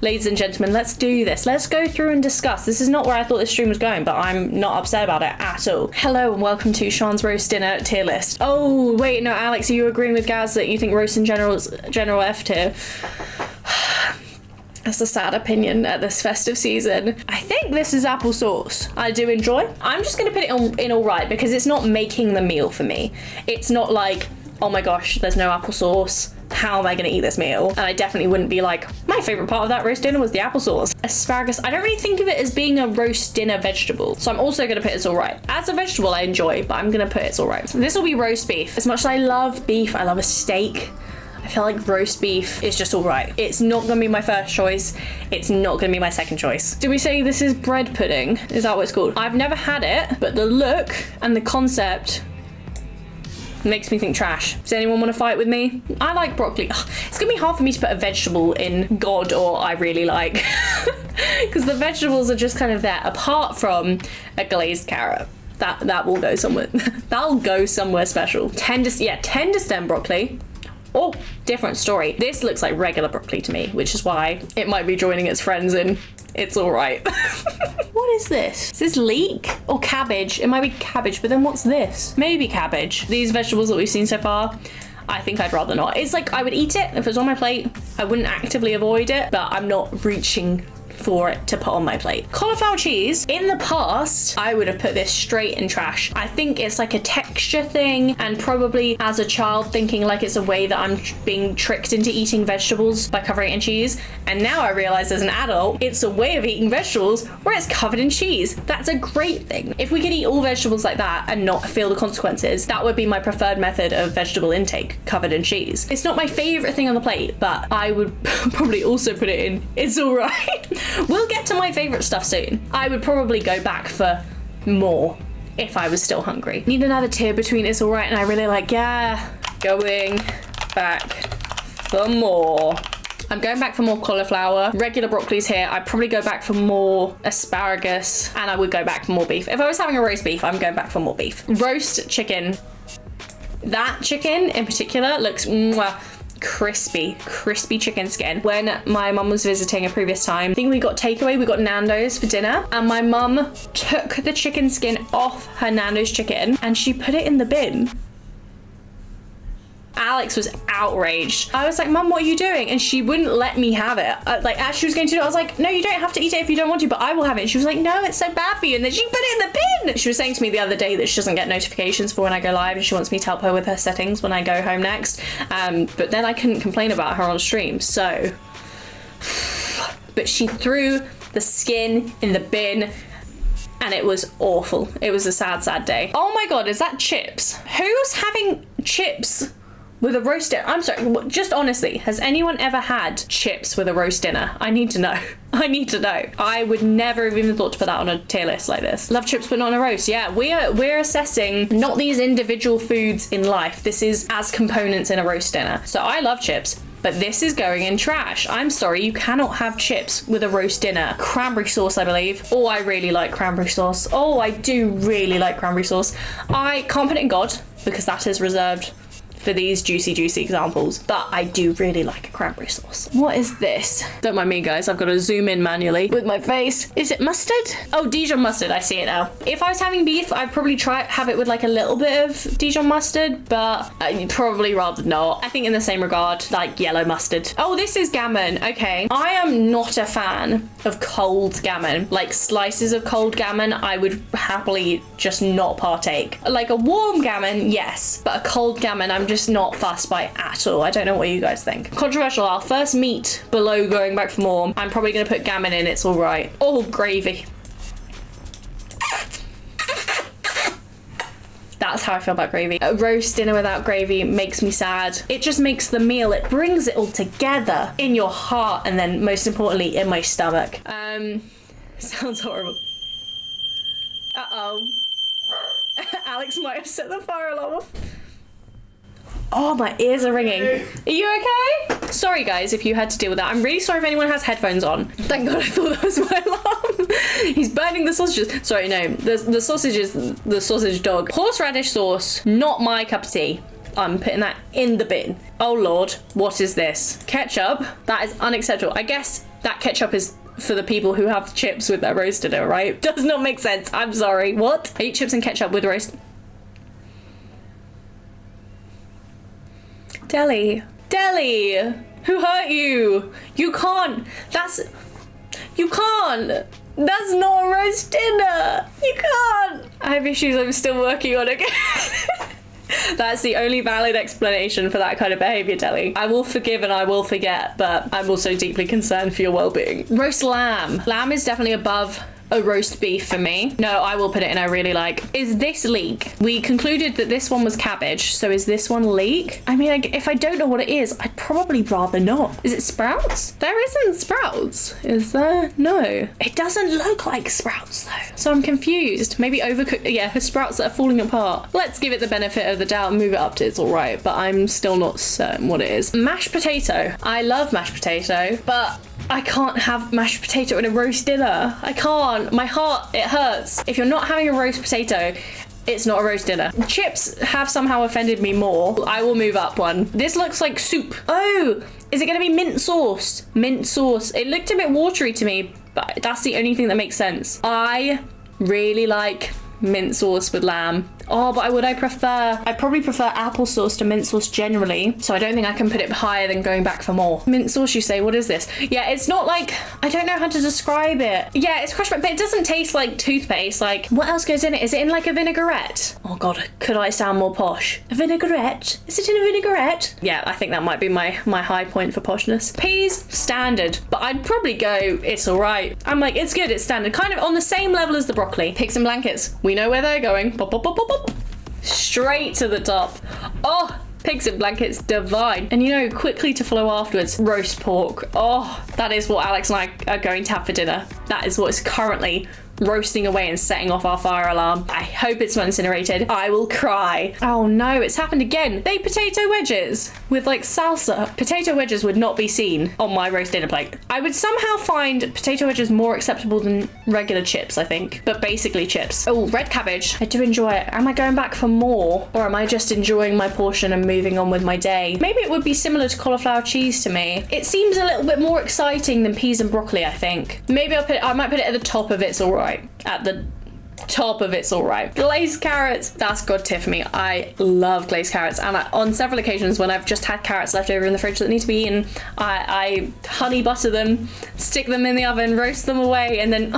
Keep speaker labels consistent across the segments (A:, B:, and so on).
A: Ladies and gentlemen, let's do this. Let's go through and discuss. This is not where I thought this stream was going, but I'm not upset about it at all. Hello and welcome to Sean's Roast Dinner tier list. Oh, wait, no, Alex, are you agreeing with Gaz that you think roast in general is general F tier? That's a sad opinion at this festive season. I think this is applesauce. I do enjoy. I'm just going to put it in all right because it's not making the meal for me. It's not like, oh my gosh, there's no applesauce. How am I going to eat this meal? And I definitely wouldn't be like, my favourite part of that roast dinner was the applesauce. Asparagus, I don't really think of it as being a roast dinner vegetable. So I'm also going to put it's alright. As a vegetable, I enjoy, but I'm going to put it's alright. So this will be roast beef. As much as I love beef, I love a steak. I feel like roast beef is just alright. It's not going to be my first choice. It's not going to be my second choice. Do we say this is bread pudding? Is that what it's called? I've never had it, but the look and the concept makes me think trash. Does anyone want to fight with me? I like broccoli. Ugh, it's gonna be hard for me to put a vegetable in God or I really like, because the vegetables are just kind of there. Apart from a glazed carrot, that will go somewhere. That'll go somewhere special. Tender stem broccoli. Oh, different story. This looks like regular broccoli to me, which is why it might be joining its friends in it's all right. What is this? Is this leek or cabbage? It might be cabbage, but then what's this? Maybe cabbage. These vegetables that we've seen so far, I think I'd rather not. It's like I would eat it if it was on my plate. I wouldn't actively avoid it, but I'm not reaching for it to put on my plate. Cauliflower cheese. In the past, I would have put this straight in trash. I think it's like a texture thing, and probably as a child thinking like it's a way that I'm being tricked into eating vegetables by covering it in cheese. And now I realize as an adult, it's a way of eating vegetables where it's covered in cheese. That's a great thing. If we could eat all vegetables like that and not feel the consequences, that would be my preferred method of vegetable intake, covered in cheese. It's not my favorite thing on the plate, but I would probably also put it in it's all right. We'll get to my favourite stuff soon. I would probably go back for more if I was still hungry. Need another tier between it's alright and I really like, yeah, going back for more. I'm going back for more cauliflower. Regular broccoli's here. I'd probably go back for more asparagus and I would go back for more beef. If I was having a roast beef, I'm going back for more beef. Roast chicken. That chicken in particular looks crispy chicken skin. When my mum was visiting a previous time, I think we got takeaway, we got Nando's for dinner, and my mum took the chicken skin off her Nando's chicken and she put it in the bin. Alex was outraged. I was like, Mum, what are you doing? And she wouldn't let me have it. Like, as she was going to do it, I was like, no, you don't have to eat it if you don't want to, but I will have it. And she was like, no, it's so bad for you. And then she put it in the bin. She was saying to me the other day that she doesn't get notifications for when I go live and she wants me to help her with her settings when I go home next. But then I couldn't complain about her on stream, so. But she threw the skin in the bin and it was awful. It was a sad, sad day. Oh my God, is that chips? Who's having chips with a roast dinner? I'm sorry, just honestly, has anyone ever had chips with a roast dinner? I need to know. I need to know. I would never have even thought to put that on a tier list like this. Love chips but not on a roast. Yeah, we're assessing not these individual foods in life. This is as components in a roast dinner. So I love chips, but this is going in trash. I'm sorry, you cannot have chips with a roast dinner. Cranberry sauce, I believe. Oh, I really like cranberry sauce. Oh, I do really like cranberry sauce. I can't put it in God because that is reserved for these juicy examples, but I do really like a cranberry sauce. What is this? Don't mind me, guys. I've got to zoom in manually with my face. Is it mustard? Oh, Dijon mustard. I see it now. If I was having beef, I'd probably have it with like a little bit of Dijon mustard, but I'd probably rather not. I think in the same regard, like yellow mustard. Oh, this is gammon. Okay. I am not a fan of cold gammon. Like slices of cold gammon, I would happily just not partake. Like a warm gammon, yes, but a cold gammon, I'm just not fussed by at all. I don't know what you guys think. Controversial, our first meat below going back for more. I'm probably gonna put gammon in, it's all right. Oh, gravy. That's how I feel about gravy. A roast dinner without gravy makes me sad. It just makes the meal, it brings it all together in your heart and then most importantly in my stomach. Sounds horrible. Uh-oh. Alex might have set the fire alarm off. Oh, my ears are ringing. Are you okay? Sorry, guys, if you had to deal with that. I'm really sorry if anyone has headphones on. Thank God I thought that was my alarm. He's burning the sausages. Sorry, no. The sausage is the sausage dog. Horseradish sauce, not my cup of tea. I'm putting that in the bin. Oh, Lord. What is this? Ketchup? That is unacceptable. I guess That ketchup is for the people who have chips with their roast dinner, right? Does not make sense. I'm sorry. What? I eat chips and ketchup with roast. Deli. Deli! Who hurt you? You can't. You can't. That's not a roast dinner. You can't. I have issues I'm still working on again. That's the only valid explanation for that kind of behaviour, Deli. I will forgive and I will forget, but I'm also deeply concerned for your well-being. Roast lamb. Lamb is definitely above a roast beef for me. No, I will put it in I really like. Is this leek? We concluded that this one was cabbage, so is this one leek? I mean, if I don't know what it is, I'd probably rather not. Is it sprouts? There isn't sprouts, is there? No. It doesn't look like sprouts though, so I'm confused. Maybe overcooked, yeah, sprouts that are falling apart. Let's give it the benefit of the doubt and move it up to it's all right, but I'm still not certain what it is. Mashed potato. I love mashed potato, but I can't have mashed potato in a roast dinner. I can't. My heart, it hurts. If you're not having a roast potato, it's not a roast dinner. Chips have somehow offended me more. I will move up one. This looks like soup. Oh, is it gonna be mint sauce? Mint sauce. It looked a bit watery to me, but that's the only thing that makes sense. I really like mint sauce with lamb. Oh, but I probably prefer applesauce to mint sauce generally, so I don't think I can put it higher than going back for more. Mint sauce, you say? What is this? Yeah, it's not like, I don't know how to describe it. Yeah, it's crushed, but it doesn't taste like toothpaste. Like, what else goes in it? Is it in like a vinaigrette? Oh God, could I sound more posh? A vinaigrette? Is it in a vinaigrette? Yeah, I think that might be my high point for poshness. Peas, standard, but I'd probably go, it's all right. I'm like, it's good, it's standard. Kind of on the same level as the broccoli. Pigs and blankets, we know where they're going. Pop, pop, pop, pop, pop. Straight to the top. Oh, pigs and blankets, divine. And you know, quickly to follow afterwards, roast pork. Oh, that is what Alex and I are going to have for dinner. That is what is currently roasting away and setting off our fire alarm. I hope it's not incinerated. I will cry. Oh no, it's happened again. They potato wedges with like salsa. Potato wedges would not be seen on my roast dinner plate. I would somehow find potato wedges more acceptable than regular chips, I think. But basically chips. Oh, red cabbage. I do enjoy it. Am I going back for more? Or am I just enjoying my portion and moving on with my day? Maybe it would be similar to cauliflower cheese to me. It seems a little bit more exciting than peas and broccoli, I think. Maybe I might put it at the top of it's alright. At the top of it's all right. Glazed carrots, that's god tier for me. I love glazed carrots, and on several occasions when I've just had carrots left over in the fridge that need to be eaten, I honey butter them, stick them in the oven, roast them away, and then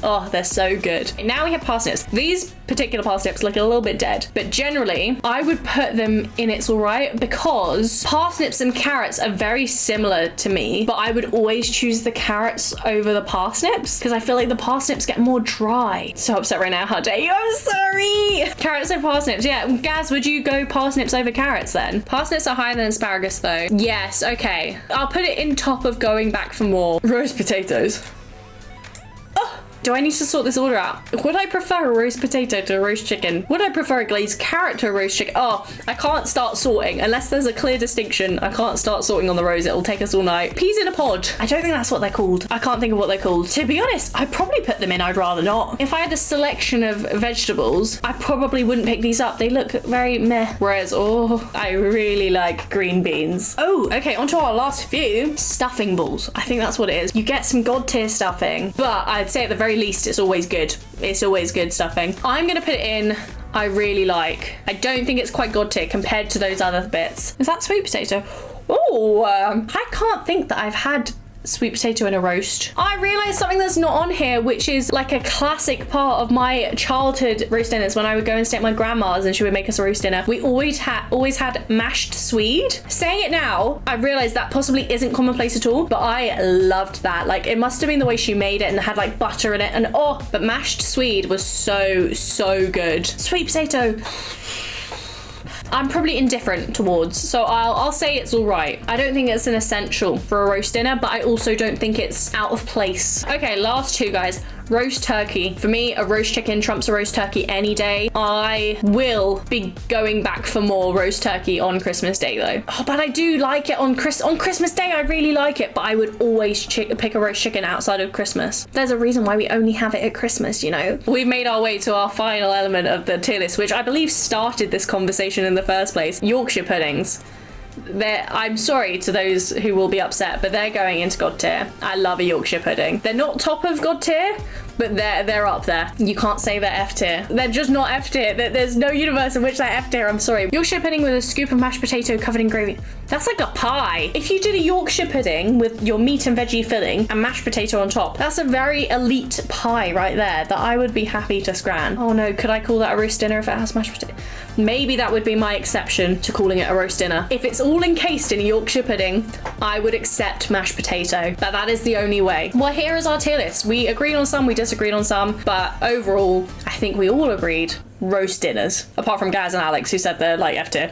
A: oh, they're so good. Now we have parsnips. These particular parsnips look a little bit dead, but generally I would put them in it's all right because parsnips and carrots are very similar to me, but I would always choose the carrots over the parsnips because I feel like the parsnips get more dry. So upset right now, how dare you? I'm sorry. Carrots and parsnips, yeah. Gaz, would you go parsnips over carrots then? Parsnips are higher than asparagus though. Yes, okay. I'll put it in top of going back for more. Roast potatoes. Do I need to sort this order out? Would I prefer a roast potato to a roast chicken? Would I prefer a glazed carrot to a roast chicken? Oh, I can't start sorting. Unless there's a clear distinction, I can't start sorting on the rows. It'll take us all night. Peas in a pod. I don't think that's what they're called. I can't think of what they're called. To be honest, I'd probably put them in. I'd rather not. If I had a selection of vegetables, I probably wouldn't pick these up. They look very meh. Whereas, oh, I really like green beans. Oh, okay, on to our last few. Stuffing balls. I think that's what it is. You get some god tier stuffing, but I'd say at the very least it's always good. It's always good stuffing. I'm gonna put it in I really like. I don't think it's quite god tier compared to those other bits. Is that sweet potato? Oh, I can't think that I've had sweet potato in a roast. I realised something that's not on here, which is like a classic part of my childhood roast dinners when I would go and stay at my grandma's and she would make us a roast dinner. We always had mashed swede. Saying it now, I realised that possibly isn't commonplace at all, but I loved that. Like, it must have been the way she made it and had like butter in it, and oh, but mashed swede was so good. Sweet potato, I'm probably indifferent towards, so I'll say it's all right. I don't think it's an essential for a roast dinner, but I also don't think it's out of place. Okay, last two, guys. Roast turkey. For me, a roast chicken trumps a roast turkey any day. I will be going back for more roast turkey on Christmas Day though. Oh, but I do like it on Christmas Day. I really like it, but I would always pick a roast chicken outside of Christmas. There's a reason why we only have it at Christmas, you know. We've made our way to our final element of the tier list, which I believe started this conversation in the first place. Yorkshire puddings. I'm sorry to those who will be upset, but they're going into God tier. I love a Yorkshire pudding. They're not top of God tier, but they're up there. You can't say they're F tier. They're just not F tier. There's no universe in which they're F tier. I'm sorry. Yorkshire pudding with a scoop of mashed potato covered in gravy. That's like a pie. If you did a Yorkshire pudding with your meat and veggie filling and mashed potato on top, that's a very elite pie right there that I would be happy to scran. Oh no, could I call that a roast dinner if it has mashed potato? Maybe that would be my exception to calling it a roast dinner. If it's all encased in a Yorkshire pudding, I would accept mashed potato. But that is the only way. Well, here is our tier list. We agreed on some, we disagreed on some, but overall, I think we all agreed roast dinners. Apart from Gaz and Alex, who said they're like F tier.